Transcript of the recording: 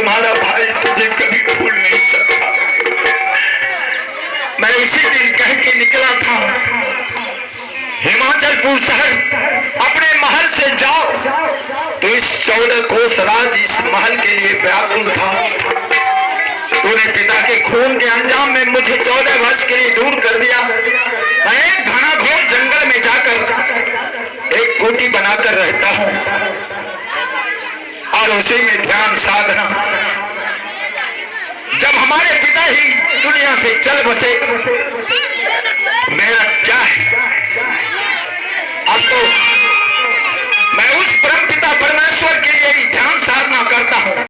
तुम्हारा भाई तुझे कभी भूल नहीं सकता। मैं उसी दिन कह के निकला था हिमाचलपुर शहर अपने महल से जाओ, तो इस 14 कोस राज इस महल के लिए व्याकुल था। तूने पिता के खून के अंजाम में मुझे 14 वर्ष के लिए दूर कर दिया। मैं एक घना-घोर जंगल में जाकर एक कोठी बनाकर रहता हूँ और उसी में ध्यान साधना। जब हमारे पिता ही दुनिया से चल बसे, मेरा क्या है? अब तो मैं उस परमपिता परमेश्वर के लिए ही ध्यान साधना करता हूँ।